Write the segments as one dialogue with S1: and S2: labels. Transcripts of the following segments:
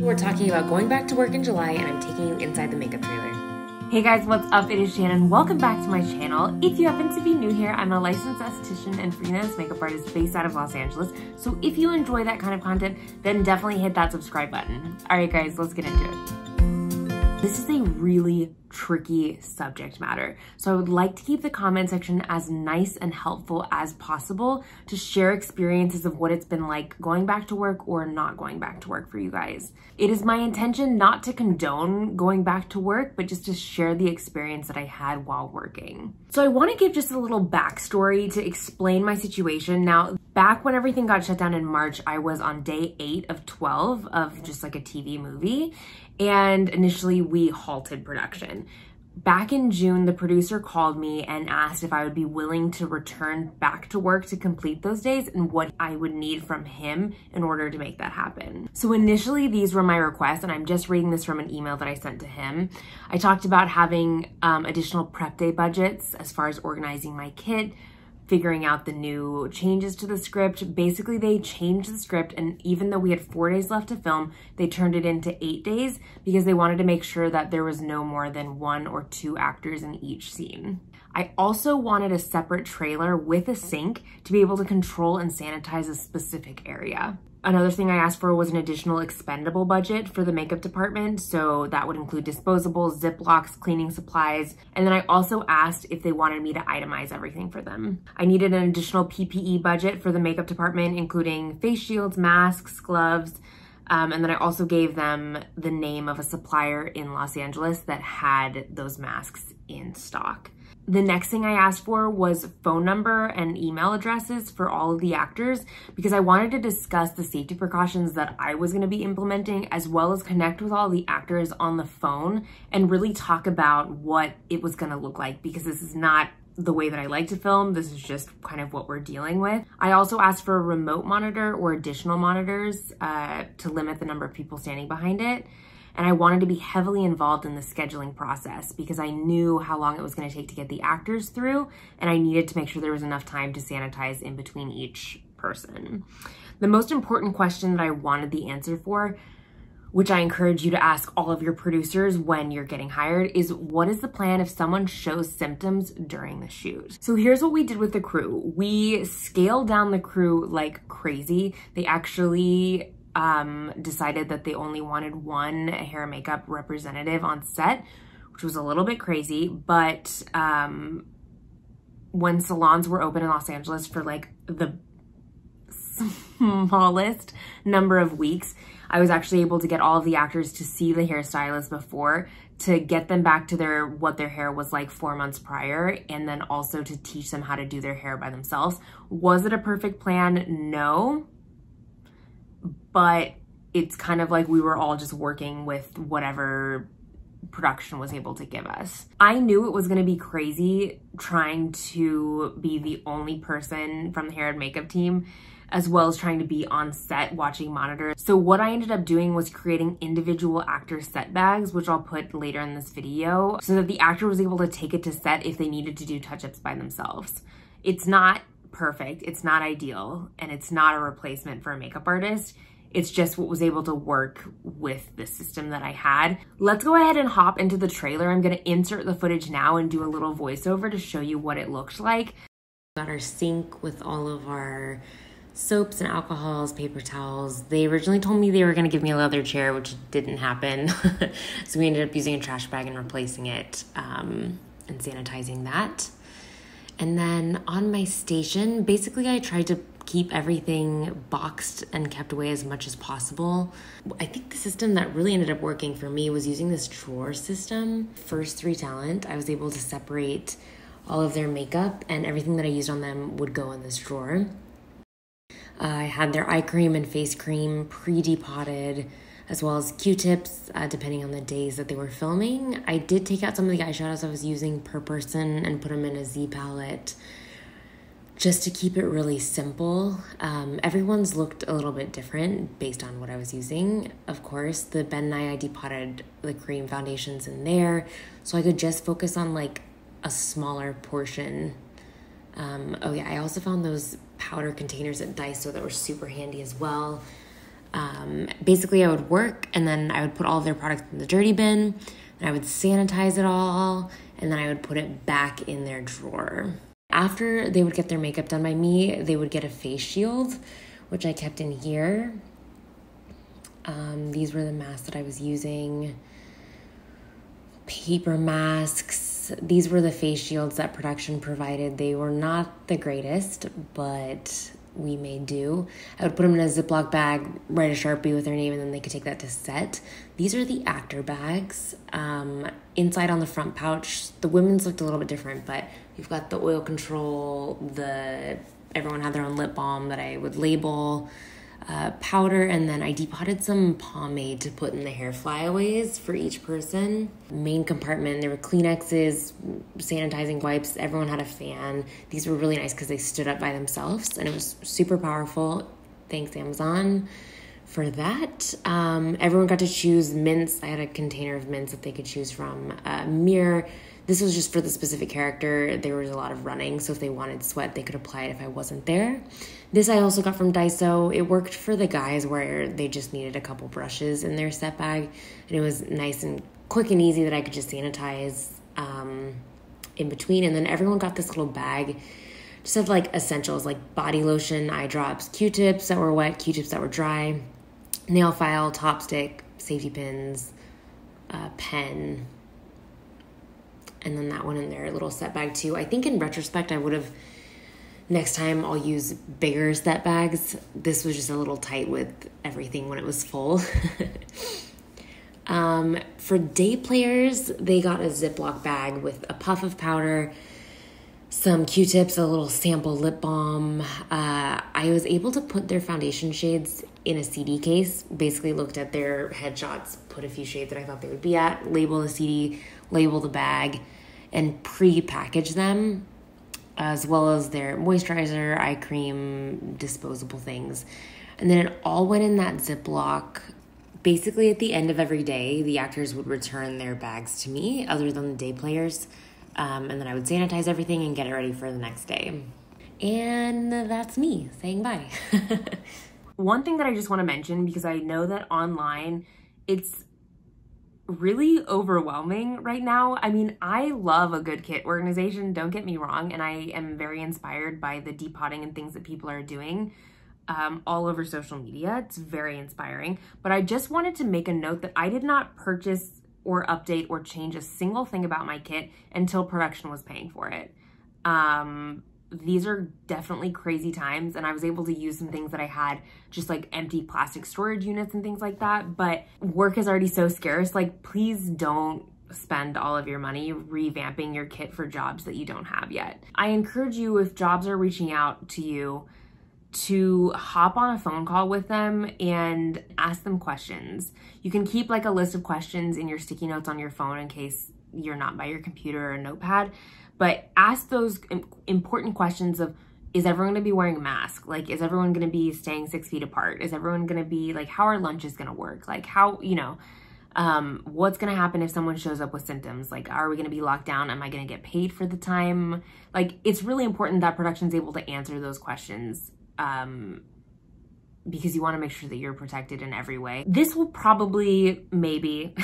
S1: We're talking about going back to work in July, and I'm taking you inside the makeup trailer.
S2: Hey guys, what's up? It is Shannon. Welcome back to my channel. If you happen to be new here, I'm a licensed esthetician and freelance makeup artist based out of Los Angeles. So if you enjoy that kind of content, then definitely hit that subscribe button. All right guys, let's get into it. This is a really tricky subject matter, so I would like to keep the comment section as nice and helpful as possible to share experiences of what it's been like going back to work or not going back to work for you guys. It is my intention not to condone going back to work, but just to share the experience that I had while working. So I want to give just a little backstory to explain my situation. Now, back when everything got shut down in March, I was on day 8 of 12 of just like a TV movie, and initially we halted production. Back in June, the producer called me and asked if I would be willing to return back to work to complete those days and what I would need from him in order to make that happen. So initially, these were my requests, and I'm just reading this from an email that I sent to him. I talked about having additional prep day budgets as far as organizing my kit, figuring out the new changes to the script. Basically, they changed the script, and even though we had 4 days left to film, they turned it into 8 days because they wanted to make sure that there was no more than 1 or 2 actors in each scene. I also wanted a separate trailer with a sink to be able to control and sanitize a specific area. Another thing I asked for was an additional expendable budget for the makeup department, so that would include disposables, Ziplocs, cleaning supplies, and then I also asked if they wanted me to itemize everything for them. I needed an additional PPE budget for the makeup department, including face shields, masks, gloves, and then I also gave them the name of a supplier in Los Angeles that had those masks in stock. The next thing I asked for was phone number and email addresses for all of the actors because I wanted to discuss the safety precautions that I was going to be implementing, as well as connect with all the actors on the phone and really talk about what it was going to look like, because this is not the way that I like to film. This is just kind of what we're dealing with. I also asked for a remote monitor or additional monitors to limit the number of people standing behind it. And I wanted to be heavily involved in the scheduling process because I knew how long it was going to take to get the actors through, and I needed to make sure there was enough time to sanitize in between each person. The most important question that I wanted the answer for, which I encourage you to ask all of your producers when you're getting hired, is what is the plan if someone shows symptoms during the shoot? So here's what we did with the crew. We scaled down the crew like crazy. They actually decided that they only wanted 1 hair and makeup representative on set, which was a little bit crazy, but when salons were open in Los Angeles for like the smallest number of weeks, I was actually able to get all of the actors to see the hairstylist before, to get them back to what their hair was like 4 months prior, and then also to teach them how to do their hair by themselves. Was it a perfect plan? No. But it's kind of like we were all just working with whatever production was able to give us. I knew it was going to be crazy trying to be the only person from the hair and makeup team, as well as trying to be on set watching monitors. So what I ended up doing was creating individual actor set bags, which I'll put later in this video, so that the actor was able to take it to set if they needed to do touch-ups by themselves. It's not perfect, it's not ideal, and it's not a replacement for a makeup artist. It's just what was able to work with the system that I had. Let's go ahead and hop into the trailer. I'm gonna insert the footage now and do a little voiceover to show you what it looked like.
S1: Got our sink with all of our soaps and alcohols, paper towels. They originally told me they were gonna give me a leather chair, which didn't happen. So we ended up using a trash bag and replacing it and sanitizing that. And then on my station, basically I tried to keep everything boxed and kept away as much as possible. I think the system that really ended up working for me was using this drawer system. First 3 talent, I was able to separate all of their makeup, and everything that I used on them would go in this drawer. I had their eye cream and face cream pre-depotted, as well as Q-tips, depending on the days that they were filming. I did take out some of the eyeshadows I was using per person and put them in a Z palette, just to keep it really simple. Everyone's looked a little bit different based on what I was using. Of course, the Ben Nye, I depotted the cream foundations in there, so I could just focus on like a smaller portion. Oh yeah, I also found those powder containers at Daiso that were super handy as well. Basically, I would work and then I would put all of their products in the dirty bin, and I would sanitize it all, and then I would put it back in their drawer. After they would get their makeup done by me, they would get a face shield, which I kept in here. These were the masks that I was using. Paper masks. These were the face shields that production provided. They were not the greatest, but we made do. I would put them in a Ziploc bag, write a Sharpie with their name, and then they could take that to set. These are the actor bags. Inside on the front pouch, the women's looked a little bit different, but we've got the oil control, everyone had their own lip balm that I would label, powder, and then I depotted some pomade to put in the hair flyaways for each person. Main compartment, there were Kleenexes, sanitizing wipes, everyone had a fan. These were really nice because they stood up by themselves, and it was super powerful. Thanks, Amazon, for that. Everyone got to choose mints. I had a container of mints that they could choose from. Mirror. This was just for the specific character. There was a lot of running, so if they wanted sweat, they could apply it if I wasn't there. This I also got from Daiso. It worked for the guys where they just needed a couple brushes in their set bag, and it was nice and quick and easy that I could just sanitize in between. And then everyone got this little bag just of like essentials like body lotion, eye drops, Q-tips that were wet, Q-tips that were dry, nail file, top stick, safety pins, pen, and then that one in their little set bag too. I think in retrospect, I would have, next time I'll use bigger set bags. This was just a little tight with everything when it was full. For day players, they got a Ziploc bag with a puff of powder, some Q-tips, a little sample lip balm. I was able to put their foundation shades in a CD case, basically looked at their headshots, put a few shades that I thought they would be at, label the CD, label the bag, and pre-package them, as well as their moisturizer, eye cream, disposable things. And then it all went in that Ziploc. Basically, at the end of every day, the actors would return their bags to me, other than the day players. And then I would sanitize everything and get it ready for the next day. And that's me saying bye.
S2: One thing that I just want to mention, because I know that online it's really overwhelming right now. I mean, I love a good kit organization, don't get me wrong, and I am very inspired by the depotting and things that people are doing all over social media. It's very inspiring, but I just wanted to make a note that I did not purchase or update or change a single thing about my kit until production was paying for it. These are definitely crazy times, and I was able to use some things that I had, just like empty plastic storage units and things like that, but work is already so scarce. Like, please don't spend all of your money revamping your kit for jobs that you don't have yet. I encourage you, if jobs are reaching out to you, to hop on a phone call with them and ask them questions. You can keep like a list of questions in your sticky notes on your phone in case you're not by your computer or notepad. But ask those important questions of, is everyone gonna be wearing a mask? Like, is everyone gonna be staying 6 feet apart? Is everyone gonna be, like, how are lunches gonna work? Like, how, you know, what's gonna happen if someone shows up with symptoms? Like, are we gonna be locked down? Am I gonna get paid for the time? Like, it's really important that production's able to answer those questions because you wanna make sure that you're protected in every way. This will probably, maybe,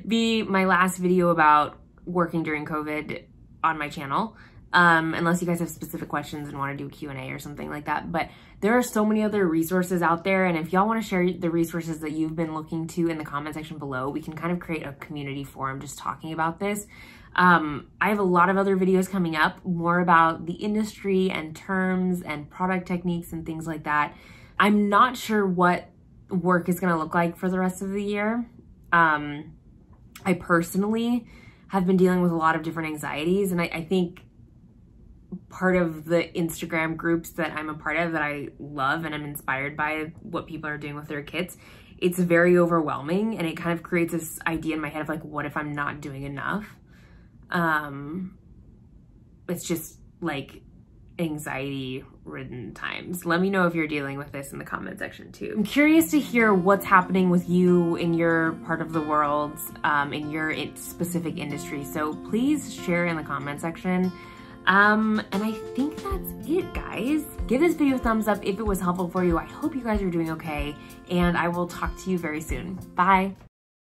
S2: be my last video about working during COVID on my channel, unless you guys have specific questions and want to do a Q&A or something like that. But there are so many other resources out there, and if y'all want to share the resources that you've been looking to in the comment section below, we can kind of create a community forum just talking about this. I have a lot of other videos coming up, more about the industry and terms and product techniques and things like that. I'm not sure what work is going to look like for the rest of the year. I personally have been dealing with a lot of different anxieties, and I think part of the Instagram groups that I'm a part of that I love and I'm inspired by what people are doing with their kits, it's very overwhelming, and it kind of creates this idea in my head of like, what if I'm not doing enough? It's just like anxiety-ridden times. Let me know if you're dealing with this in the comment section too. I'm curious to hear what's happening with you in your part of the world, in your specific industry. So please share in the comment section. And I think that's it, guys. Give this video a thumbs up if it was helpful for you. I hope you guys are doing okay, and I will talk to you very soon. Bye.